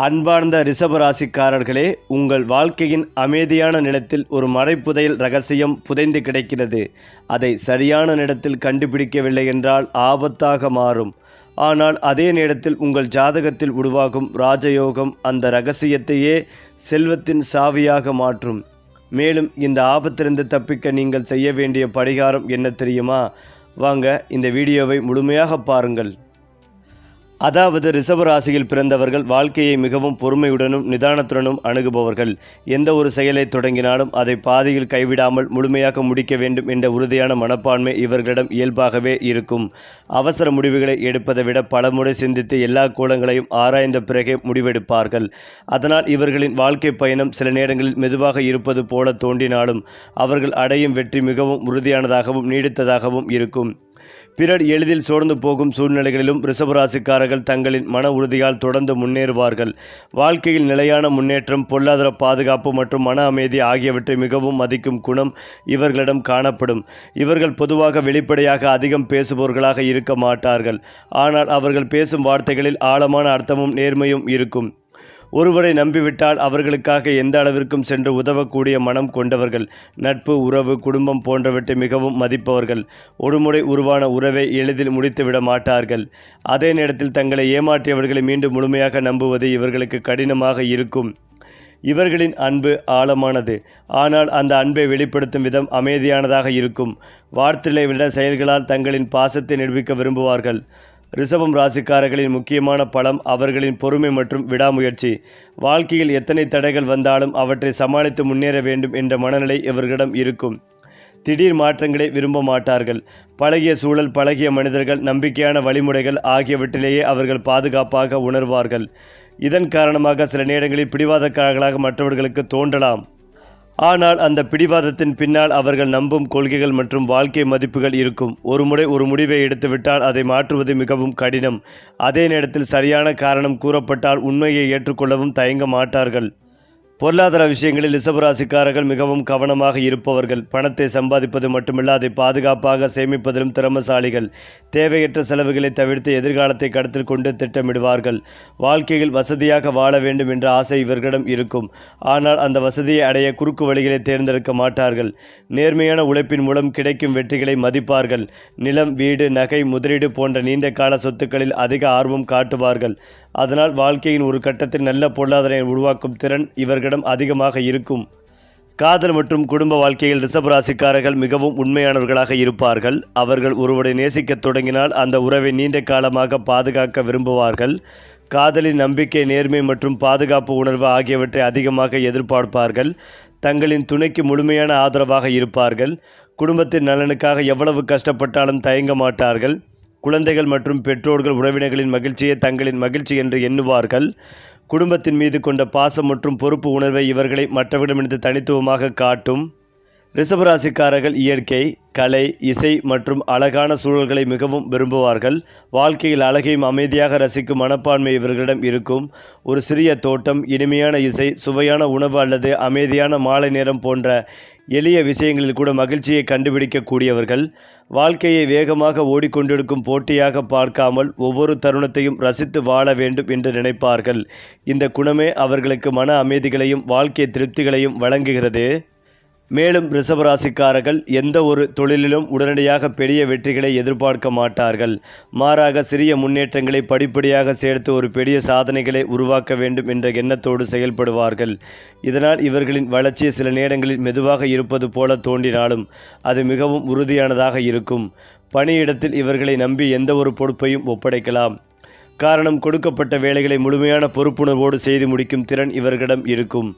அன்பார்ந்த ரிஷபராசிக்காரர்களே, உங்கள் வாழ்க்கையின் அமைதியான நிலத்தில் ஒரு மறைப்புதையல் ரகசியம் புதைந்து கிடக்கிறது. அதை சரியான நேரத்தில் கண்டுபிடிக்கவில்லை என்றால் ஆபத்தாக மாறும். ஆனால் அதே நேரத்தில் உங்கள் ஜாதகத்தில் உருவாகும் ராஜயோகம் அந்த ரகசியத்தையே செல்வத்தின் சாவியாக மாற்றும். மேலும் இந்த ஆபத்திலிருந்து தப்பிக்க நீங்கள் செய்ய வேண்டிய பரிகாரம் என்ன தெரியுமா? வாங்க இந்த வீடியோவை முழுமையாக பாருங்கள். அதாவது ரிஷபராசியில் பிறந்தவர்கள் வாழ்க்கையை மிகவும் பொறுமையுடனும் நிதானத்துடனும் அணுகுபவர்கள். எந்த ஒரு செயலை தொடங்கினாலும் அதை பாதியில் கைவிடாமல் முழுமையாக முடிக்க வேண்டும் என்ற உறுதியான மனப்பான்மை இவர்களிடம் இயல்பாகவே இருக்கும். அவசர முடிவுகளை எடுப்பதை விட பலமுறை சிந்தித்து எல்லா கோணங்களையும் ஆராய்ந்த பிறகே முடிவெடுப்பார்கள். அதனால் இவர்களின் வாழ்க்கை பயணம் சில நேரங்களில் மெதுவாக இருப்பது போல தோன்றினாலும் அவர்கள் அடையும் வெற்றி மிகவும் உறுதியானதாகவும் நீடித்ததாகவும் இருக்கும். பிறர் எளிதில் சோர்ந்து போகும் சூழ்நிலைகளிலும் ரிஷபராசிக்காரர்கள் தங்களின் மன உறுதியால் தொடர்ந்து முன்னேறுவார்கள். வாழ்க்கையில் நிலையான முன்னேற்றம், பொருளாதார பாதுகாப்பு மற்றும் மன அமைதி ஆகியவற்றை மிகவும் மதிக்கும் குணம் இவர்களிடம் காணப்படும். இவர்கள் பொதுவாக வெளிப்படையாக அதிகம் பேசுபவர்களாக இருக்க மாட்டார்கள். ஆனால் அவர்கள் பேசும் வார்த்தைகளில் ஆழமான அர்த்தமும் நேர்மையும் இருக்கும். ஒருவரை நம்பிவிட்டால் அவர்களுக்காக எந்த அளவிற்கும் சென்று உதவக்கூடிய மனம் கொண்டவர்கள். நட்பு, உறவு, குடும்பம் போன்றவற்றை மிகவும் மதிப்பவர்கள். ஒருமுறை உருவான உறவை எளிதில் முடித்துவிட மாட்டார்கள். அதே நேரத்தில் தங்களை ஏமாற்றியவர்களை மீண்டும் முழுமையாக நம்புவது இவர்களுக்கு கடினமாக இருக்கும். இவர்களின் அன்பு ஆழமானது. ஆனால் அந்த அன்பை வெளிப்படுத்தும் விதம் அமைதியானதாக இருக்கும். வார்த்தைகளை விட செயல்களால் தங்களின் பாசத்தை நிரூபிக்க விரும்புவார்கள். ரிஷபம் ராசிக்காரர்களின் முக்கியமான பலம் அவர்களின் பொறுமை மற்றும் விடாமுயற்சி. வாழ்க்கையில் எத்தனை தடைகள் வந்தாலும் அவற்றை சமாளித்து முன்னேற வேண்டும் என்ற மனநிலை இவர்களிடம் இருக்கும். திடீர் மாற்றங்களை விரும்ப மாட்டார்கள். பழகிய சூழல், பழகிய மனிதர்கள், நம்பிக்கையான வழிமுறைகள் ஆகியவற்றிலேயே அவர்கள் பாதுகாப்பாக உணர்வார்கள். இதன் காரணமாக சில நேரங்களில் பிடிவாதக்காரர்களாக மற்றவர்களுக்கு தோன்றலாம். ஆனால் அந்த பிடிவாதத்தின் பின்னால் அவர்கள் நம்பும் கொள்கைகள் மற்றும் வாழ்க்கை மதிப்புகள் இருக்கும். ஒருமுறை ஒரு முடிவை எடுத்துவிட்டால் அதை மாற்றுவது மிகவும் கடினம். அதே நேரத்தில் சரியான காரணம் கூறப்பட்டால் உண்மையை ஏற்றுக்கொள்ளவும் தயங்க மாட்டார்கள். பொருளாதார விஷயங்களில் ரிஷபராசிக்காரர்கள் மிகவும் கவனமாக இருப்பவர்கள். பணத்தை சம்பாதிப்பது மட்டுமல்ல, அதை பாதுகாப்பாக சேமிப்பதிலும் திறமசாலிகள். தேவையற்ற செலவுகளை தவிர்த்து எதிர்காலத்தை கருத்தில் கொண்டு திட்டமிடுவார்கள். வாழ்க்கையில் வசதியாக வாழ வேண்டும் என்ற ஆசை இவர்களிடம் இருக்கும். ஆனால் அந்த வசதியை அடைய குறுக்கு வழிகளை தேர்ந்தெடுக்க மாட்டார்கள். நேர்மையான உழைப்பின் மூலம் கிடைக்கும் வெற்றிகளை மதிப்பார்கள். நிலம், வீடு, நகை, முதலீடு போன்ற நீண்ட கால சொத்துக்களில் அதிக ஆர்வம் காட்டுவார்கள். அதனால் வாழ்க்கையின் ஒரு கட்டத்தில் நல்ல பொருளாதாரம் உருவாக்கும் திறன் இவர்களிடம் அதிகமாக இருக்கும். காதல் மற்றும் குடும்ப வாழ்க்கையில் ரிஷபராசிக்காரர்கள் மிகவும் உண்மையானவர்களாக இருப்பார்கள். அவர்கள் ஒருவரை நேசிக்கத் தொடங்கினால் அந்த உறவை நீண்ட காலமாக பாதுகாக்க விரும்புவார்கள். காதலின் நம்பிக்கை, நேர்மை மற்றும் பாதுகாப்பு உணர்வு ஆகியவற்றை அதிகமாக எதிர்பார்ப்பார்கள். தங்களின் துணைக்கு முழுமையான ஆதரவாக இருப்பார்கள். குடும்பத்தின் நலனுக்காக எவ்வளவு கஷ்டப்பட்டாலும் தயங்க மாட்டார்கள். குழந்தைகள் மற்றும் பெற்றோர்கள், உறவினர்களின் மகிழ்ச்சியை தங்களின் மகிழ்ச்சி என்று எண்ணுவார்கள். குடும்பத்தின் மீது கொண்ட பாசம் மற்றும் பொறுப்பு உணர்வை இவர்களை மற்றவரிடமிருந்து தனித்துவமாக காட்டும். ரிஷபராசிக்காரர்கள் இயற்கை, கலை, இசை மற்றும் அழகான சூழல்களை மிகவும் விரும்புவார்கள். வாழ்க்கையில் அழகையும் அமைதியாக ரசிக்கும் மனப்பான்மை இவர்களிடம் இருக்கும். ஒரு சிறிய தோட்டம், இனிமையான இசை, சுவையான உணவு அல்லது அமைதியான மாலை நேரம் போன்ற எளிய விஷயங்களில் கூட மகிழ்ச்சியை கண்டுபிடிக்கக்கூடியவர்கள். வாழ்க்கையை வேகமாக ஓடிக்கொண்டிருக்கும் போட்டியாக பார்க்காமல் ஒவ்வொரு தருணத்தையும் ரசித்து வாழ வேண்டும் என்று நினைப்பார்கள். இந்த குணமே அவர்களுக்கு மன அமைதிகளையும் வாழ்க்கை திருப்திகளையும் வழங்குகிறது. மேலும் ரிஷபராசிக்காரர்கள் எந்த ஒரு தொழிலிலும் உடனடியாக பெரிய வெற்றிகளை எதிர்பார்க்க மாட்டார்கள். மாறாக சிறிய முன்னேற்றங்களை படிப்படியாக சேர்த்து ஒரு பெரிய சாதனைகளை உருவாக்க வேண்டும் என்ற எண்ணத்தோடு செயல்படுவார்கள். இதனால் இவர்களின் வளர்ச்சி சில நேரங்களில் மெதுவாக இருப்பது போல தோன்றினாலும் அது மிகவும் உறுதியானதாக இருக்கும். பணியிடத்தில் இவர்களை நம்பி எந்த ஒரு பொறுப்பையும் ஒப்படைக்கலாம். காரணம், கொடுக்கப்பட்ட வேலைகளை முழுமையான பொறுப்புணர்வோடு செய்து முடிக்கும் திறன் இவர்களிடம் இருக்கும்.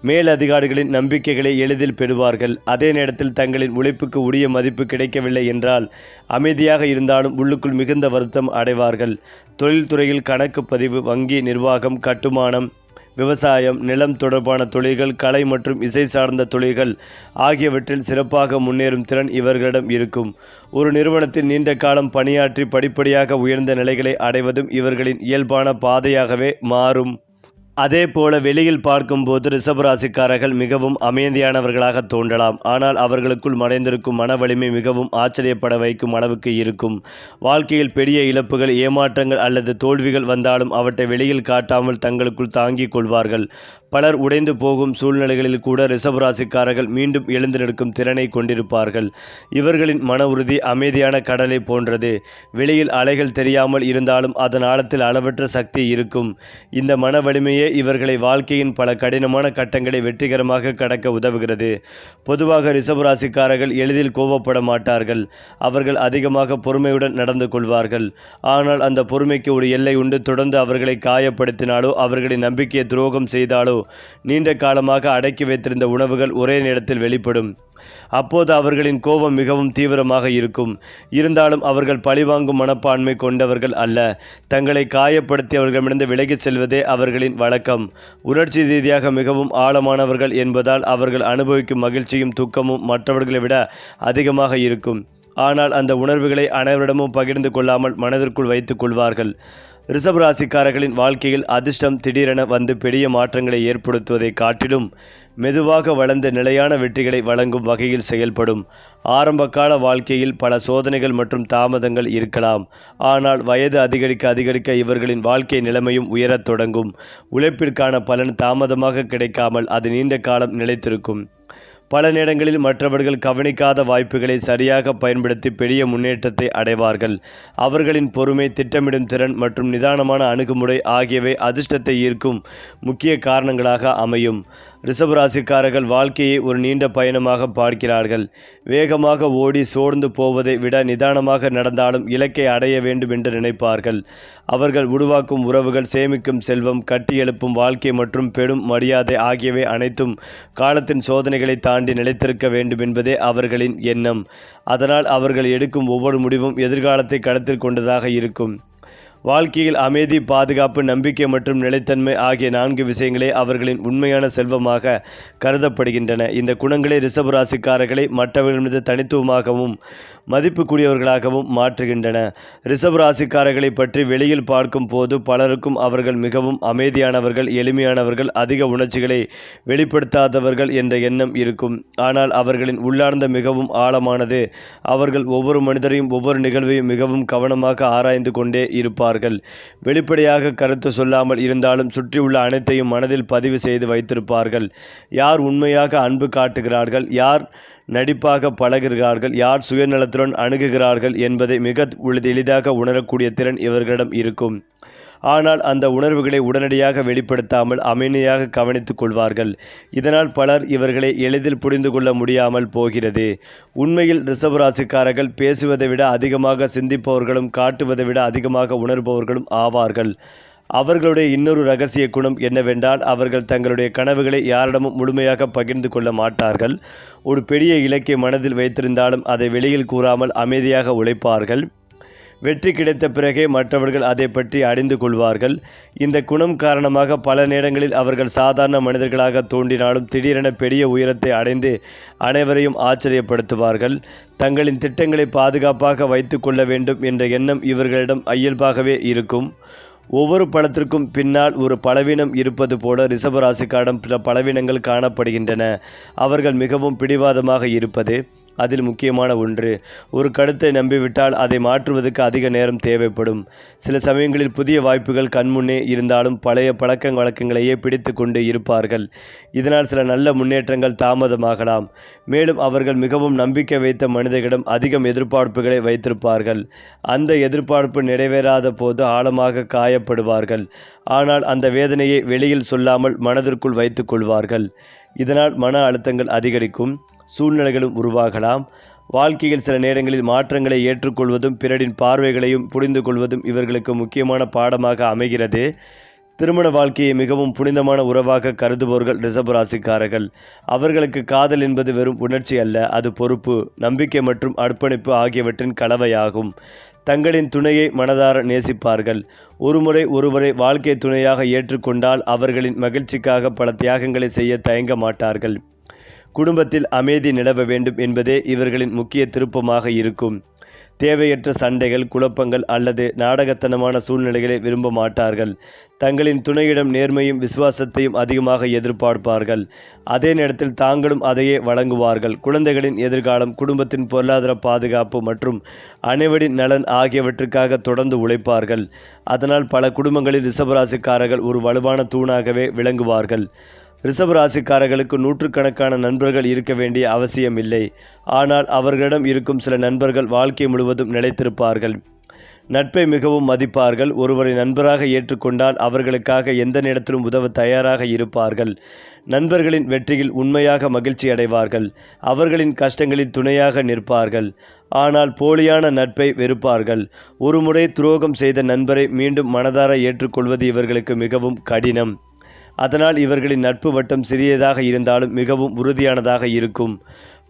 மேல் அதிகாரிகளின் நம்பிக்கைகளை எளிதில் பெறுவார்கள். அதே நேரத்தில் தங்களின் உழைப்புக்கு உரிய மதிப்பு கிடைக்கவில்லை என்றால் அமைதியாக இருந்தாலும் உள்ளுக்குள் மிகுந்த வருத்தம் அடைவார்கள். தொழில்துறையில் கணக்கு பதிவு, வங்கி நிர்வாகம், கட்டுமானம், விவசாயம், நிலம் தொடர்பான தொழில்கள், கலை மற்றும் இசை சார்ந்த தொழில்கள் ஆகியவற்றில் சிறப்பாக முன்னேறும் திறன் இவர்களிடம் இருக்கும். ஒரு நிறுவனத்தில் நீண்ட காலம் பணியாற்றி படிப்படியாக உயர்ந்த நிலைகளை அடைவதும் இவர்களின் இயல்பான பாதையாகவே மாறும். அதேபோல வெளியில் பார்க்கும்போது ரிஷபராசிக்காரர்கள் மிகவும் அமைதியானவர்களாக தோன்றலாம். ஆனால் அவர்களுக்குள் மறைந்திருக்கும் மன வலிமை மிகவும் ஆச்சரியப்பட வைக்கும் அளவுக்கு இருக்கும். வாழ்க்கையில் பெரிய இழப்புகள், ஏமாற்றங்கள் அல்லது தோல்விகள் வந்தாலும் அவற்றை வெளியில் காட்டாமல் தங்களுக்குள் தாங்கிக் கொள்வார்கள். பலர் உடைந்து போகும் சூழ்நிலைகளில் கூட ரிஷபராசிக்காரர்கள் மீண்டும் எழுந்து நிற்கும் திறனை கொண்டிருப்பார்கள். இவர்களின் மன உறுதி அமைதியான கடலை போன்றது. வெளியில் அலைகள் தெரியாமல் இருந்தாலும் அதன் ஆழத்தில் அளவற்ற சக்தி இருக்கும். இந்த மன வலிமையே இவர்களை வாழ்க்கையின் பல கடினமான கட்டங்களை வெற்றிகரமாக கடக்க உதவுகிறது. பொதுவாக ரிஷபராசிக்காரர்கள் எளிதில் கோபப்பட மாட்டார்கள். அவர்கள் அதிகமாக பொறுமையுடன் நடந்து கொள்வார்கள். ஆனால் அந்த பொறுமைக்கு ஒரு எல்லை உண்டு. தொடர்ந்து அவர்களை காயப்படுத்தினாலோ அவர்களின் நம்பிக்கையை துரோகம் செய்தாலோ நீண்ட காலமாக அடக்கி வைத்திருந்த உணவுகள் ஒரே நேரத்தில் வெளிப்படும். அப்போது அவர்களின் கோபம் மிகவும் தீவிரமாக இருக்கும். இருந்தாலும் அவர்கள் பழிவாங்கும் மனப்பான்மை கொண்டவர்கள் அல்ல. தங்களை காயப்படுத்தியவர்களிடமிருந்து விலகிச் செல்வதே அவர்களின் வழக்கம். உணர்ச்சி ரீதியாக மிகவும் ஆழமானவர்கள் என்பதால் அவர்கள் அனுபவிக்கும் மகிழ்ச்சியும் துக்கமும் மற்றவர்களை விட அதிகமாக இருக்கும். ஆனால் அந்த உணர்வுகளை அனைவரிடமும் பகிர்ந்து கொள்ளாமல் மனதிற்குள் வைத்துக் கொள்வார்கள். ரிஷபராசிக்காரர்களின் வாழ்க்கையில் அதிர்ஷ்டம் திடீரென வந்து பெரிய மாற்றங்களை ஏற்படுத்துவதை காட்டிலும் மெதுவாக வளர்ந்த நிலையான வெற்றிகளை வழங்கும் வகையில் செயல்படும். ஆரம்பகால வாழ்க்கையில் பல சோதனைகள் மற்றும் தாமதங்கள் இருக்கலாம். ஆனால் வயது அதிகரிக்க இவர்களின் வாழ்க்கை நிலைமையும் உயரத் தொடங்கும். உழைப்பிற்கான பலன் தாமதமாக கிடைக்காமல் அது நீண்ட காலம் நிலைத்திருக்கும். பல நேரங்களில் மற்றவர்கள் கவனிக்காத வாய்ப்புகளை சரியாக பயன்படுத்தி பெரிய முன்னேற்றத்தை அடைவார்கள். அவர்களின் பொறுமை, திட்டமிடும் திறன் மற்றும் நிதானமான அணுகுமுறை ஆகியவை அதிர்ஷ்டத்தை ஈர்க்கும் முக்கிய காரணங்களாக அமையும். ரிஷபராசிக்காரர்கள் வாழ்க்கையை ஒரு நீண்ட பயணமாக பார்க்கிறார்கள். வேகமாக ஓடி சோர்ந்து போவதை விட நிதானமாக நடந்தாலும் இலக்கை அடைய வேண்டும் என்று நினைப்பார்கள். அவர்கள் உருவாக்கும் உறவுகள், சேமிக்கும் செல்வம், கட்டியெழுப்பும் வாழ்க்கை மற்றும் பெரும் மரியாதை ஆகியவை அனைத்தும் காலத்தின் சோதனைகளை தாண்டி நிலைத்திருக்க வேண்டும் என்பதே அவர்களின் எண்ணம். அதனால் அவர்கள் எடுக்கும் ஒவ்வொரு முடிவும் எதிர்காலத்தை கருத்தில் கொண்டதாக இருக்கும். வாழ்க்கையில் அமைதி, பாதுகாப்பு, நம்பிக்கை மற்றும் நிலைத்தன்மை ஆகிய 4 விஷயங்களே அவர்களின் உண்மையான செல்வமாக கருதப்படுகின்றன. இந்த குணங்களே ரிஷபராசிக்காரர்களை மற்றவர்களிடமிருந்து தனித்துவமாகவும் மதிப்புக்குரியவர்களாகவும் மாற்றுகின்றன. ரிஷபராசிக்காரர்களை பற்றி வெளியில் பார்க்கும் போது பலருக்கும் அவர்கள் மிகவும் அமைதியானவர்கள், எளிமையானவர்கள், அதிக உணர்ச்சிகளை வெளிப்படுத்தாதவர்கள் என்ற எண்ணம் இருக்கும். ஆனால் அவர்களின் உள்ளார்ந்த மிகவும் ஆழமானது. அவர்கள் ஒவ்வொரு மனிதரையும் ஒவ்வொரு நிகழ்வையும் மிகவும் கவனமாக ஆராய்ந்து கொண்டே இருப்பார்கள். வெளிப்படையாக கருத்து சொல்லாமல் இருந்தாலும் சுற்றியுள்ள அனைத்தையும் மனதில் பதிவு செய்து வைத்திருப்பார்கள். யார் உண்மையாக அன்பு காட்டுகிறார்கள், யார் நடிப்பாக பழகுகிறார்கள், யார் சுயநலத்துடன் அணுகுகிறார்கள் என்பதை மிக எளிதாக உணரக்கூடிய திறன் இவர்களிடம் இருக்கும். ஆனால் அந்த உணர்வுகளை உடனடியாக வெளிப்படுத்தாமல் அமைதியாக கவனித்துக் கொள்வார்கள். இதனால் பலர் இவர்களை எளிதில் புரிந்து கொள்ள முடியாமல் போகிறது. உண்மையில் ரிஷபராசிக்காரர்கள் பேசுவதை விட அதிகமாக சிந்திப்பவர்களும் காட்டுவதை விட அதிகமாக உணர்பவர்களும் ஆவார்கள். அவர்களுடைய இன்னொரு இரகசிய குணம் என்னவென்றால் அவர்கள் தங்களுடைய கனவுகளை யாரிடமும் முழுமையாக பகிர்ந்து கொள்ள மாட்டார்கள். ஒரு பெரிய இலக்கை மனதில் வைத்திருந்தாலும் அதை வெளியில் கூறாமல் அமைதியாக உழைப்பார்கள். வெற்றி கிடைத்த பிறகே மற்றவர்கள் அதை பற்றி அறிந்து கொள்வார்கள். இந்த குணம் காரணமாக பல நேரங்களில் அவர்கள் சாதாரண மனிதர்களாக தோன்றினாலும் திடீரென பெரிய உயரத்தை அடைந்து அனைவரையும் ஆச்சரியப்படுத்துவார்கள். தங்களின் திட்டங்களை பாதுகாப்பாக வைத்து கொள்ள வேண்டும் என்ற எண்ணம் இவர்களிடம் இயல்பாகவே இருக்கும். ஒவ்வொரு பலத்திற்கும் பின்னால் ஒரு பலவீனம் இருப்பது போல ரிஷபராசிக்காரிடம் சில பலவீனங்கள் காணப்படுகின்றன. அவர்கள் மிகவும் பிடிவாதமாக இருப்பது அதில் முக்கியமான ஒன்று. ஒரு கருத்தை நம்பிவிட்டால் அதை மாற்றுவதற்கு அதிக நேரம் தேவைப்படும். சில சமயங்களில் புதிய வாய்ப்புகள் கண்முன்னே இருந்தாலும் பழைய பழக்க வழக்கங்களையே பிடித்து கொண்டு இருப்பார்கள். இதனால் சில நல்ல முன்னேற்றங்கள் தாமதமாகலாம். மேலும் அவர்கள் மிகவும் நம்பிக்கை வைத்த மனிதர்களிடம் அதிகம் எதிர்பார்ப்புகளை வைத்திருப்பார்கள். அந்த எதிர்பார்ப்பு நிறைவேறாத போது ஆழமாக காயப்படுவார்கள். ஆனால் அந்த வேதனையை வெளியில் சொல்லாமல் மனதிற்குள் வைத்து கொள்வார்கள். இதனால் மன அழுத்தங்கள் அதிகரிக்கும், சூழ்நிலைகளும் உருவாகலாம். வாழ்க்கையில் சில நேரங்களில் மாற்றங்களை ஏற்றுக்கொள்வதும் பிறரின் பார்வைகளையும் புரிந்து கொள்வதும் இவர்களுக்கு முக்கியமான பாடமாக அமைகிறது. திருமண வாழ்க்கையை மிகவும் புனிதமான உறவாக கருதுபவர்கள் ரிஷபராசிக்காரர்கள். அவர்களுக்கு காதல் என்பது வெறும் உணர்ச்சி அல்ல, அது பொறுப்பு, நம்பிக்கை மற்றும் அர்ப்பணிப்பு ஆகியவற்றின் கலவையாகும். தங்களின் துணையை மனதார நேசிப்பார்கள். ஒருமுறை ஒருவரை வாழ்க்கை துணையாக ஏற்றுக்கொண்டால் அவர்களின் மகிழ்ச்சிக்காக பல தியாகங்களை செய்ய தயங்க மாட்டார்கள். குடும்பத்தில் அமைதி நிலவ வேண்டும் என்பதே இவர்களின் முக்கிய திருப்பமாக இருக்கும். தேவையற்ற சண்டைகள், குழப்பங்கள் அல்லது நாடகத்தனமான சூழ்நிலைகளை விரும்ப மாட்டார்கள். தங்களின் துணையிடம் நேர்மையும் விசுவாசத்தையும் அதிகமாக எதிர்பார்ப்பார்கள். அதே நேரத்தில் தாங்களும் அதையே வழங்குவார்கள். குழந்தைகளின் எதிர்காலம், குடும்பத்தின் பொருளாதார பாதுகாப்பு மற்றும் அனைவரின் நலன் ஆகியவற்றுக்காக தொடர்ந்து உழைப்பார்கள். அதனால் பல குடும்பங்களில் ரிஷபராசிக்காரர்கள் ஒரு வலுவான தூணாகவே விளங்குவார்கள். ரிஷபராசிக்காரர்களுக்கு நூற்றுக்கணக்கான நண்பர்கள் இருக்க வேண்டிய அவசியமில்லை. ஆனால் அவர்களிடம் இருக்கும் சில நண்பர்கள் வாழ்க்கை முழுவதும் நிலைத்திருப்பார்கள். நட்பை மிகவும் மதிப்பார்கள். ஒருவரை நண்பராக ஏற்றுக்கொண்டால் அவர்களுக்காக எந்த நேரத்திலும் உதவ தயாராக இருப்பார்கள். நண்பர்களின் வெற்றியில் உண்மையாக மகிழ்ச்சி அடைவார்கள். அவர்களின் கஷ்டங்களில் துணையாக நிற்பார்கள். ஆனால் போலியான நட்பை வெறுப்பார்கள். ஒருமுறை துரோகம் செய்த நண்பரை மீண்டும் மனதார ஏற்றுக்கொள்வது இவர்களுக்கு மிகவும் கடினம். அதனால் இவர்களின் நட்பு வட்டம் சிறியதாக இருந்தாலும் மிகவும் உறுதியானதாக இருக்கும்.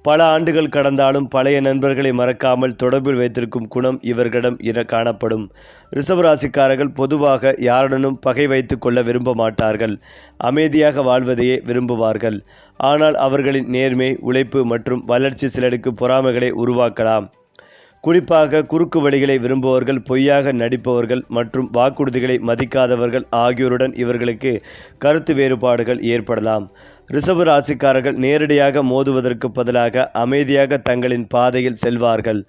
பல ஆண்டுகள் கடந்தாலும் பழைய நண்பர்களை மறக்காமல் தொடர்பில் வைத்திருக்கும் குணம் இவர்களிடம் காணப்படும். ரிஷபராசிக்காரர்கள் பொதுவாக யாருடனும் பகை வைத்து கொள்ள விரும்ப மாட்டார்கள். அமைதியாக வாழ்வதையே விரும்புவார்கள். ஆனால் அவர்களின் நேர்மை, உழைப்பு மற்றும் வளர்ச்சி சிலருக்கு பொறாமைகளை உருவாக்கலாம். குறிப்பாக குறுக்கு வழிகளை விரும்புபவர்கள், பொய்யாக நடிப்பவர்கள் மற்றும் வாக்குறுதிகளை மதிக்காதவர்கள் ஆகியோருடன் இவர்களுக்கு கருத்து வேறுபாடுகள் ஏற்படலாம். ரிஷப ராசிக்காரர்கள் நேரடியாக மோதுவதற்கு பதிலாக அமைதியாக தங்களின் பாதையில் செல்வார்கள்.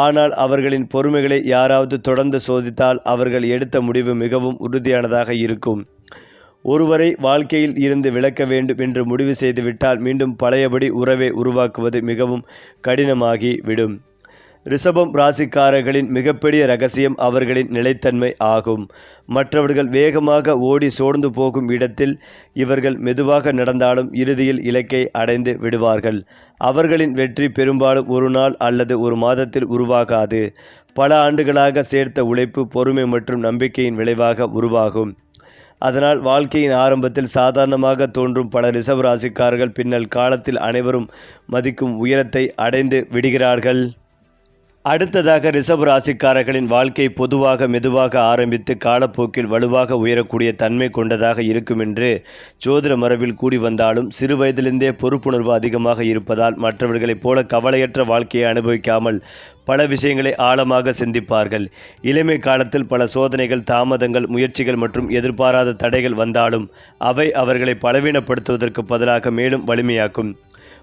ஆனால் அவர்களின் பொறுமைகளை யாராவது தொடர்ந்து சோதித்தால் அவர்கள் எடுத்த முடிவு மிகவும் உறுதியானதாக இருக்கும். ஒருவரை வாழ்க்கையில் இருந்து விலக்க வேண்டும் என்று முடிவு செய்துவிட்டால் மீண்டும் பழையபடி உறவை உருவாக்குவது மிகவும் கடினமாகி விடும். ரிஷபம் ராசிக்காரர்களின் மிகப்பெரிய ரகசியம் அவர்களின் நிலைத்தன்மை ஆகும். மற்றவர்கள் வேகமாக ஓடி சோர்ந்து போகும் இடத்தில் இவர்கள் மெதுவாக நடந்தாலும் இறுதியில் இலக்கை அடைந்து விடுவார்கள். அவர்களின் வெற்றி பெரும்பாலும் ஒரு நாள் அல்லது ஒரு மாதத்தில் உருவாகாது. பல ஆண்டுகளாக சேர்த்த உழைப்பு, பொறுமை மற்றும் நம்பிக்கையின் விளைவாக உருவாகும். அதனால் வாழ்க்கையின் ஆரம்பத்தில் சாதாரணமாக தோன்றும் பல ரிஷப ராசிக்காரர்கள் பின்னல் காலத்தில் அனைவரும் மதிக்கும் உயரத்தை அடைந்து விடுகிறார்கள். அடுத்ததாக ரிஷப ராசிக்காரர்களின் வாழ்க்கை பொதுவாக மெதுவாக ஆரம்பித்து காலப்போக்கில் வலுவாக உயரக்கூடிய தன்மை கொண்டதாக இருக்கும் என்று ஜோதிட மரபில் கூடி வந்தாலும் சிறு வயதிலிருந்தே பொறுப்புணர்வு அதிகமாக இருப்பதால் மற்றவர்களைப் போல கவலையற்ற வாழ்க்கையை அனுபவிக்காமல் பல விஷயங்களை ஆழமாக சிந்திப்பார்கள். இளமை காலத்தில் பல சோதனைகள், தாமதங்கள், முயற்சிகள் மற்றும் எதிர்பாராத தடைகள் வந்தாலும் அவை அவர்களை பலவீனப்படுத்துவதற்கு பதிலாக மேலும் வலிமையாக்கும்.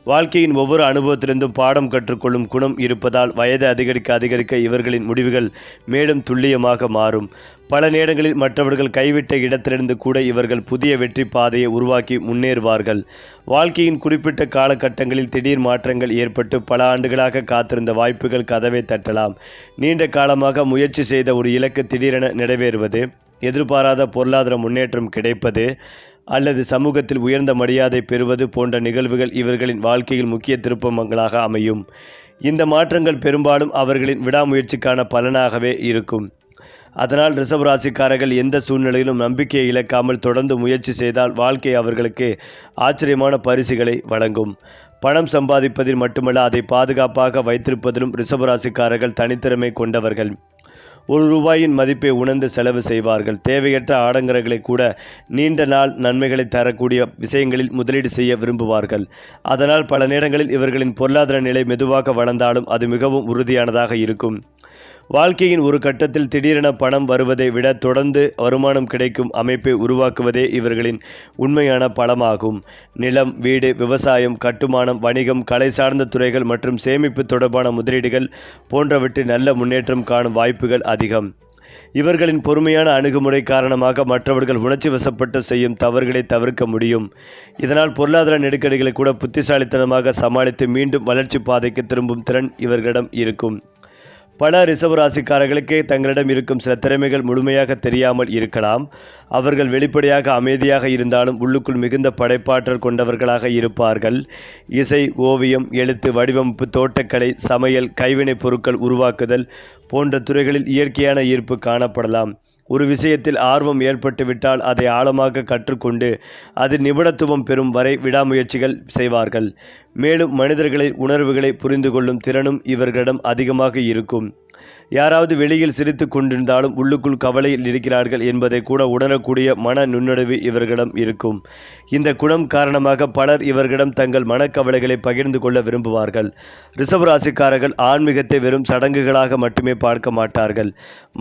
வாழ்க்கையின் ஒவ்வொரு அனுபவத்திலிருந்தும் பாடம் கற்றுக்கொள்ளும் குணம் இருப்பதால் வயது அதிகரிக்க இவர்களின் முடிவுகள் மேலும் துல்லியமாக மாறும். பல நேரங்களில் மற்றவர்கள் கைவிட்ட இடத்திலிருந்து கூட இவர்கள் புதிய வெற்றி பாதையை உருவாக்கி முன்னேறுவார்கள். வாழ்க்கையின் குறிப்பிட்ட காலகட்டங்களில் திடீர் மாற்றங்கள் ஏற்பட்டு பல ஆண்டுகளாக காத்திருந்த வாய்ப்புகள் கதவை தட்டலாம். நீண்ட காலமாக முயற்சி செய்த ஒரு இலக்கு திடீரென நிறைவேறுவது, எதிர்பாராத பொருளாதார முன்னேற்றம் கிடைப்பது அல்லது சமூகத்தில் உயர்ந்த மரியாதை பெறுவது போன்ற நிகழ்வுகள் இவர்களின் வாழ்க்கையில் முக்கிய திருப்பங்களாக அமையும். இந்த மாற்றங்கள் பெரும்பாலும் அவர்களின் விடாமுயற்சிக்கான பலனாகவே இருக்கும். அதனால் ரிஷப ராசிக்காரர்கள் எந்த சூழ்நிலையிலும் நம்பிக்கையை இழக்காமல் தொடர்ந்து முயற்சி செய்தால் வாழ்க்கை அவர்களுக்கு ஆச்சரியமான பரிசுகளை வழங்கும். பணம் சம்பாதிப்பதில் மட்டுமல்ல, அதை பாதுகாப்பாக வைத்திருப்பதிலும் ரிஷப ராசிக்காரர்கள் தனித்திறமை கொண்டவர்கள். ₹1 மதிப்பை உணர்ந்து செலவு செய்வார்கள். தேவையற்ற ஆடம்பரங்களை கூட நீண்ட நாள் நன்மைகளை தரக்கூடிய விஷயங்களில் முதலீடு செய்ய விரும்புவார்கள். அதனால் பல நேரங்களில் இவர்களின் பொருளாதார நிலை மெதுவாக வளர்ந்தாலும் அது மிகவும் உறுதியானதாக இருக்கும். வாழ்க்கையின் ஒரு கட்டத்தில் திடீரென பணம் வருவதை விட தொடர்ந்து வருமானம் கிடைக்கும் அமைப்பை உருவாக்குவதே இவர்களின் உண்மையான பலமாகும். நிலம், வீடு, விவசாயம், கட்டுமானம், வணிகம், கலை சார்ந்த துறைகள் மற்றும் சேமிப்பு தொடர்பான முதலீடுகள் போன்றவற்றில் நல்ல முன்னேற்றம் காணும் வாய்ப்புகள் அதிகம். இவர்களின் பொறுமையான அணுகுமுறை காரணமாக மற்றவர்கள் உணர்ச்சி வசப்பட்டு செய்யும் தவறுகளை தவிர்க்க முடியும். இதனால் பொருளாதார நெருக்கடிகளை கூட புத்திசாலித்தனமாக சமாளித்து மீண்டும் வளர்ச்சி பாதைக்கு திரும்பும் திறன் இவர்களிடம் இருக்கும். பல ரிஷப ராசிக்காரர்களுக்கு தங்களிடம் இருக்கும் சில திறமைகள் முழுமையாக தெரியாமல் இருக்கலாம். அவர்கள் வெளிப்படையாக அமைதியாக இருந்தாலும் உள்ளுக்குள் மிகுந்த படைப்பாற்றல் கொண்டவர்களாக இருப்பார்கள். இசை, ஓவியம், எழுத்து, வடிவமைப்பு, தோட்டக்கலை, சமையல், கைவினைப் பொருட்கள் உருவாக்குதல் போன்ற துறைகளில் இயற்கையான ஈர்ப்பு காணப்படலாம். ஒரு விஷயத்தில் ஆர்வம் ஏற்பட்டுவிட்டால் அதை ஆழமாக கற்றுக்கொண்டு அதில் நிபுணத்துவம் பெறும் வரை விடாமுயற்சிகள் செய்வார்கள். மேலும் மனிதர்களின் உணர்வுகளை புரிந்து கொள்ளும் திறனும் இவர்களிடம் அதிகமாக இருக்கும். யாராவது வெளியில் சிரித்து கொண்டிருந்தாலும் உள்ளுக்குள் கவலையில் இருக்கிறார்கள் என்பதை கூட உணரக்கூடிய மன நுண்ணறிவு இவர்களிடம் இருக்கும். இந்த குணம் காரணமாக பலர் இவர்களிடம் தங்கள் மனக்கவலைகளை பகிர்ந்து கொள்ள விரும்புவார்கள். ரிஷபராசிக்காரர்கள் ஆன்மீகத்தை வெறும் சடங்குகளாக மட்டுமே பார்க்க மாட்டார்கள்.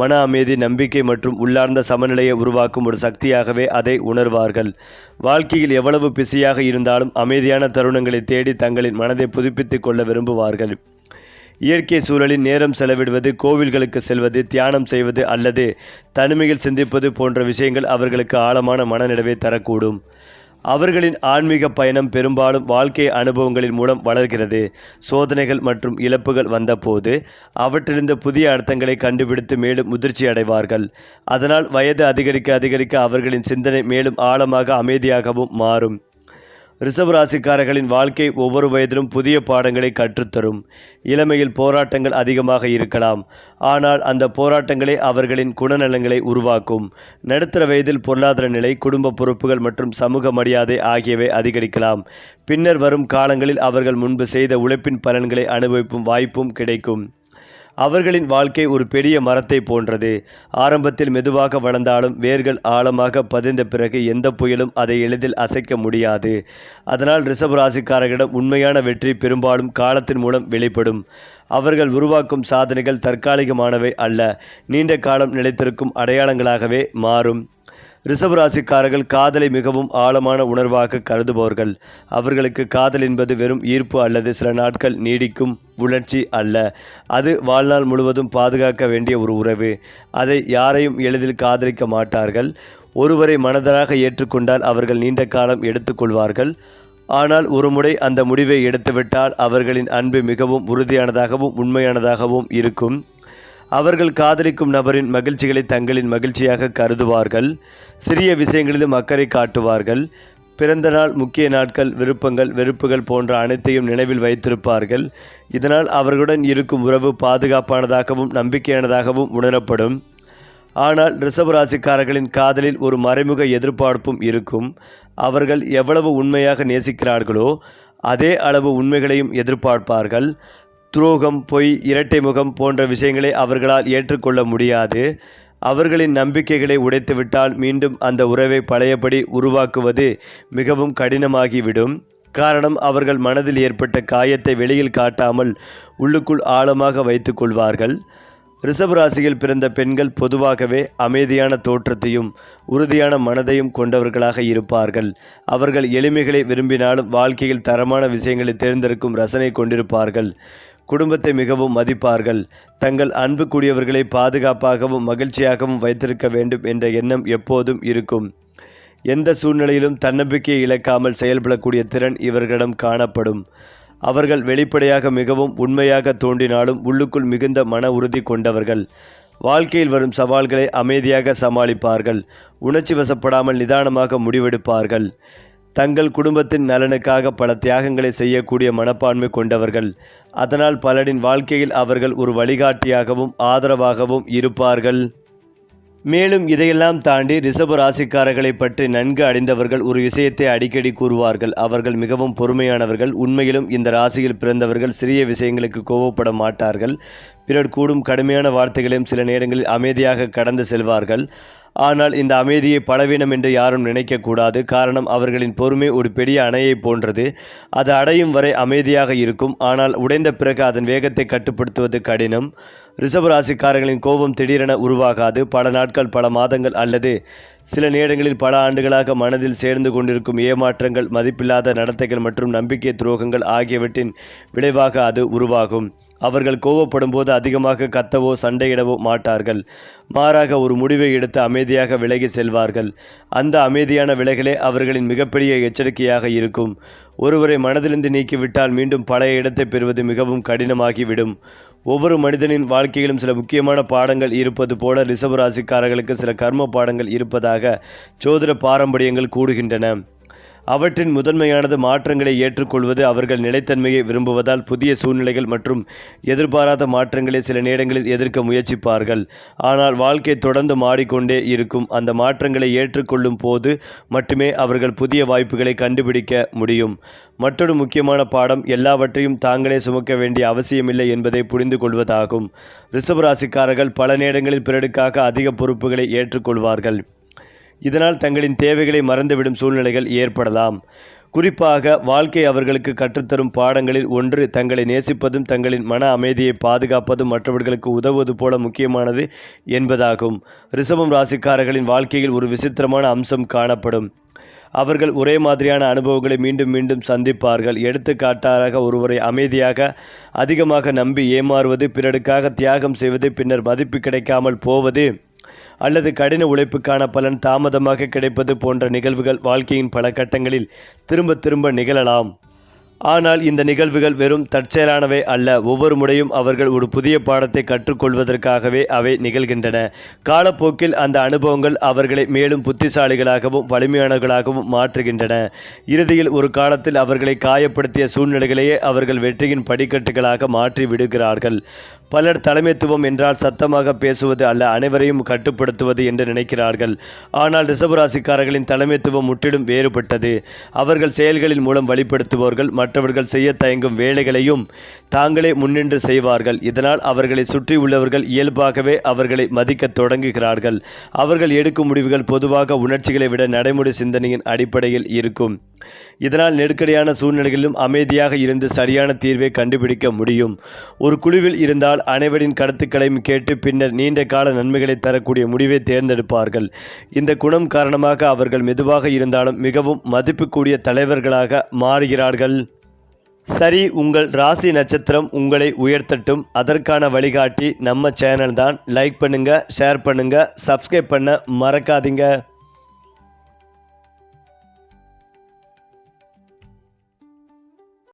மன அமைதி, நம்பிக்கை மற்றும் உள்ளார்ந்த சமநிலையை உருவாக்கும் ஒரு சக்தியாகவே அதை உணர்வார்கள். வாழ்க்கையில் எவ்வளவு பிஸியாக இருந்தாலும் அமைதியான தருணங்களை தேடி தங்களின் மனதை புதுப்பித்துக் கொள்ள விரும்புவார்கள். இயற்கை சூழலில் நேரம் செலவிடுவது, கோவில்களுக்கு செல்வது, தியானம் செய்வது அல்லது தனிமையில் சிந்திப்பது போன்ற விஷயங்கள் அவர்களுக்கு ஆழமான மனநிறைவை தரக்கூடும். அவர்களின் ஆன்மீக பயணம் பெரும்பாலும் வாழ்க்கை அனுபவங்களின் மூலம் வளர்கிறது. சோதனைகள் மற்றும் இழப்புகள் வந்தபோது அவற்றிலிருந்து புதிய அர்த்தங்களை கண்டுபிடித்து மேலும் முதிர்ச்சி அடைவார்கள். அதனால் வயது அதிகரிக்க அதிகரிக்க அவர்களின் சிந்தனை மேலும் ஆழமாக அமைதியாகவும் மாறும். ரிஷபராசிக்காரர்களின் வாழ்க்கை ஒவ்வொரு வயதிலும் புதிய பாடங்களை கற்றுத்தரும். இளமையில் போராட்டங்கள் அதிகமாக இருக்கலாம், ஆனால் அந்த போராட்டங்களே அவர்களின் குணநலங்களை உருவாக்கும். நடுத்தர வயதில் பொருளாதார நிலை, குடும்ப பொறுப்புகள் மற்றும் சமூக மரியாதை ஆகியவை அதிகரிக்கலாம். பின்னர் வரும் காலங்களில் அவர்கள் முன்பு செய்த உழைப்பின் பலன்களை அனுபவிக்கும் வாய்ப்பும் கிடைக்கும். அவர்களின் வாழ்க்கை ஒரு பெரிய மரத்தை போன்றது. ஆரம்பத்தில் மெதுவாக வளர்ந்தாலும் வேர்கள் ஆழமாக பதிந்த பிறகு எந்த புயலும் அதை எளிதில் அசைக்க முடியாது. அதனால் ரிஷபராசிக்காரர்களிடம் உண்மையான வெற்றி பெரும்பாலும் காலத்தின் மூலம் வெளிப்படும். அவர்கள் உருவாக்கும் சாதனைகள் தற்காலிகமானவை அல்ல, நீண்ட காலம் நிலைத்திருக்கும் அடையாளங்களாகவே மாறும். ரிஷபராசிக்காரர்கள் காதலை மிகவும் ஆழமான உணர்வாக கருதுபவர்கள். அவர்களுக்கு காதல் என்பது வெறும் ஈர்ப்பு அல்லது சில நாட்கள் நீடிக்கும் உணர்ச்சி அல்ல. அது வாழ்நாள் முழுவதும் பாதுகாக்க வேண்டிய ஒரு உறவு. அதை யாரையும் எளிதில் காதலிக்க மாட்டார்கள். ஒருவரை மனதார ஏற்றுக்கொண்டால் அவர்கள் நீண்ட காலம் எடுத்துக்கொள்வார்கள். ஆனால் ஒருமுறை அந்த முடிவை எடுத்துவிட்டால் அவர்களின் அன்பு மிகவும் உறுதியானதாகவும் உண்மையானதாகவும் இருக்கும். அவர்கள் காதலிக்கும் நபரின் மகிழ்ச்சிகளை தங்களின் மகிழ்ச்சியாக கருதுவார்கள். சிறிய விஷயங்களிலும் அக்கறை காட்டுவார்கள். பிறந்த நாள், முக்கிய நாட்கள், விருப்பங்கள், வெறுப்புகள் போன்ற அனைத்தையும் நினைவில் வைத்திருப்பார்கள். இதனால் அவர்களுடன் இருக்கும் உறவு பாதுகாப்பானதாகவும் நம்பிக்கையானதாகவும் உணரப்படும். ஆனால் ரிஷபராசிக்காரர்களின் காதலில் ஒரு மறைமுக எதிர்பார்ப்பும் இருக்கும். அவர்கள் எவ்வளவு உண்மையாக நேசிக்கிறார்களோ அதே அளவு உண்மைகளையும் எதிர்பார்ப்பார்கள். துரோகம், பொய், இரட்டை முகம் போன்ற விஷயங்களை அவர்களால் ஏற்றுக்கொள்ள முடியாது. அவர்களின் நம்பிக்கைகளை உடைத்துவிட்டால் மீண்டும் அந்த உறவை பழையபடி உருவாக்குவது மிகவும் கடினமாகிவிடும். காரணம், அவர்கள் மனதில் ஏற்பட்ட காயத்தை வெளியில் காட்டாமல் உள்ளுக்குள் ஆழமாக வைத்து கொள்வார்கள். ரிஷபராசியில் பிறந்த பெண்கள் பொதுவாகவே அமைதியான தோற்றத்தையும் உறுதியான மனதையும் கொண்டவர்களாக இருப்பார்கள். அவர்கள் எளிமைகளை விரும்பினாலும் வாழ்க்கையில் தரமான விஷயங்களை தேர்ந்தெடுக்கும் ரசனை கொண்டிருப்பார்கள். குடும்பத்தை மிகவும் மதிப்பார்கள். தங்கள் அன்புக்குரியவர்களை பாதுகாப்பாகவும் மகிழ்ச்சியாகவும் வைத்திருக்க வேண்டும் என்ற எண்ணம் எப்போதும் இருக்கும். எந்த சூழ்நிலையிலும் தன்னம்பிக்கையை இழக்காமல் செயல்படக்கூடிய திறன் இவர்களிடம் காணப்படும். அவர்கள் வெளிப்படையாக மிகவும் உண்மையாக தோன்றினாலும் உள்ளுக்குள் மிகுந்த மன உறுதி கொண்டவர்கள். வாழ்க்கையில் வரும் சவால்களை அமைதியாக சமாளிப்பார்கள். உணர்ச்சி வசப்படாமல் நிதானமாக முடிவெடுப்பார்கள். தங்கள் குடும்பத்தின் நலனுக்காக பல தியாகங்களை செய்யக்கூடிய மனப்பான்மை கொண்டவர்கள். அதனால் பலரின் வாழ்க்கையில் அவர்கள் ஒரு வழிகாட்டியாகவும் ஆதரவாகவும் இருப்பார்கள். மேலும் இதையெல்லாம் தாண்டி ரிஷப ராசிக்காரர்களை பற்றி நன்கு அறிந்தவர்கள் ஒரு விஷயத்தை அடிக்கடி கூறுவார்கள். அவர்கள் மிகவும் பொறுமையானவர்கள். உண்மையிலும் இந்த ராசியில் பிறந்தவர்கள் சிறிய விஷயங்களுக்கு கோபப்பட மாட்டார்கள். பிறர் கூடும் கடுமையான வார்த்தைகளையும் சில நேரங்களில் அமைதியாக கடந்து செல்வார்கள். ஆனால் இந்த அமைதியை பலவீனம் என்று யாரும் நினைக்கக்கூடாது. காரணம், அவர்களின் பொறுமை ஒரு பெரிய அணையை போன்றது. அது அடையும் வரை அமைதியாக இருக்கும். ஆனால் உடைந்த பிறகு அதன் வேகத்தை கட்டுப்படுத்துவது கடினம். ரிஷபராசிக்காரர்களின் கோபம் திடீரென உருவாகாது. பல நாட்கள், பல மாதங்கள் அல்லது சில நேரங்களில் பல ஆண்டுகளாக மனதில் சேர்ந்து கொண்டிருக்கும் ஏமாற்றங்கள், மதிப்பில்லாத நடத்தைகள் மற்றும் நம்பிக்கை துரோகங்கள் ஆகியவற்றின் விளைவாக அது உருவாகும். அவர்கள் கோபப்படும் போது அதிகமாக கத்தவோ சண்டையிடவோ மாட்டார்கள். மாறாக ஒரு முடிவை எடுத்து அமைதியாக விலகி செல்வார்கள். அந்த அமைதியான விலகலே அவர்களின் மிகப்பெரிய எச்சரிக்கையாக இருக்கும். ஒருவரை மனதிலிருந்து நீக்கிவிட்டால் மீண்டும் பழைய இடத்தை பெறுவது மிகவும் கடினமாகிவிடும். ஒவ்வொரு மனிதனின் வாழ்க்கையிலும் சில முக்கியமான பாடங்கள் இருப்பது போல ரிஷபராசிக்காரர்களுக்கு சில கர்ம பாடங்கள் இருப்பதாக ஜோதிட பாரம்பரியங்கள் கூறுகின்றன. அவற்றின் முதன்மையானது மாற்றங்களை ஏற்றுக்கொள்வது. அவர்கள் நிலைத்தன்மையை விரும்புவதால் புதிய சூழ்நிலைகள் மற்றும் எதிர்பாராத மாற்றங்களை சில நேரங்களில் எதிர்க்க முயற்சிப்பார்கள். ஆனால் வாழ்க்கை தொடர்ந்து மாறிக்கொண்டே இருக்கும். அந்த மாற்றங்களை ஏற்றுக்கொள்ளும் போது மட்டுமே அவர்கள் புதிய வாய்ப்புகளை கண்டுபிடிக்க முடியும். மற்றொரு முக்கியமான பாடம் எல்லாவற்றையும் தாங்களே சுமக்க வேண்டிய அவசியமில்லை என்பதை புரிந்து கொள்வதாகும். ரிஷப ராசிக்காரர்கள் பல நேரங்களில் பிறருக்காக அதிக பொறுப்புகளை ஏற்றுக்கொள்வார்கள். இதனால் தங்களின் தேவைகளை மறந்துவிடும் சூழ்நிலைகள் ஏற்படலாம். குறிப்பாக வாழ்க்கை அவர்களுக்கு கற்றுத்தரும் பாடங்களில் ஒன்று தங்களை நேசிப்பதும் தங்களின் மன அமைதியை பாதுகாப்பதும் மற்றவர்களுக்கு உதவுவது போல முக்கியமானது என்பதாகும். ரிஷபம் ராசிக்காரர்களின் வாழ்க்கையில் ஒரு விசித்திரமான அம்சம் காணப்படும். அவர்கள் ஒரே மாதிரியான அனுபவங்களை மீண்டும் மீண்டும் சந்திப்பார்கள். எடுத்துக்காட்டாக ஒருவரை அமைதியாக அதிகமாக நம்பி ஏமாறுவது, பிறருக்காக தியாகம் செய்வது, பின்னர் மதிப்பு கிடைக்காமல் போவது அல்லது கடின உழைப்புக்கான பலன் தாமதமாக கிடைப்பது போன்ற நிகழ்வுகள் வாழ்க்கையின் பல கட்டங்களில் திரும்ப திரும்ப நிகழலாம். ஆனால் இந்த நிகழ்வுகள் வெறும் தற்செயலானவை அல்ல. ஒவ்வொரு முறையும் அவர்கள் ஒரு புதிய பாடத்தை கற்றுக்கொள்வதற்காகவே அவை நிகழ்கின்றன. காலப்போக்கில் அந்த அனுபவங்கள் அவர்களை மேலும் புத்திசாலிகளாகவும் வலிமையானவர்களாகவும் மாற்றுகின்றன. இறுதியில் ஒரு காலத்தில் அவர்களை காயப்படுத்திய சூழ்நிலைகளையே அவர்கள் வெற்றியின் படிக்கட்டுகளாக மாற்றி விடுகிறார்கள். பலர் தலைமைத்துவம் என்றால் சத்தமாக பேசுவது அல்ல, அனைவரையும் கட்டுப்படுத்துவது என்று நினைக்கிறார்கள். ஆனால் ரிஷபராசிக்காரர்களின் தலைமைத்துவம் முற்றிலும் வேறுபட்டது. அவர்கள் செயல்களின் மூலம் வெளிப்படுத்துவார்கள். மற்றவர்கள் செய்ய தயங்கும் வேலைகளையும் தாங்களே முன்னின்று செய்வார்கள். இதனால் அவர்களை சுற்றி உள்ளவர்கள் இயல்பாகவே அவர்களை மதிக்க தொடங்குகிறார்கள். அவர்கள் எடுக்கும் முடிவுகள் பொதுவாக உணர்ச்சிகளை விட நடைமுறை சிந்தனையின் அடிப்படையில் இருக்கும். இதனால் நெருக்கடியான சூழ்நிலைகளிலும் அமைதியாக இருந்து சரியான தீர்வை கண்டுபிடிக்க முடியும். ஒரு குழுவில் இருந்தால் அனைவரின் கருத்துக்களையும் கேட்டு பின்னர் நீண்ட கால நன்மைகளை தரக்கூடிய முடிவை தேர்ந்தெடுப்பார்கள். இந்த குணம் காரணமாக அவர்கள் மெதுவாக இருந்தாலும் மிகவும் மதிப்புக்கூடிய தலைவர்களாக மாறுகிறார்கள். சரி, உங்கள் ராசி நட்சத்திரம் உங்களை உயர்த்தட்டும். அதற்கான வழிகாட்டி நம்ம சேனல் தான். லைக் பண்ணுங்க, ஷேர் பண்ணுங்க, சப்ஸ்கிரைப் பண்ண மறக்காதீங்க.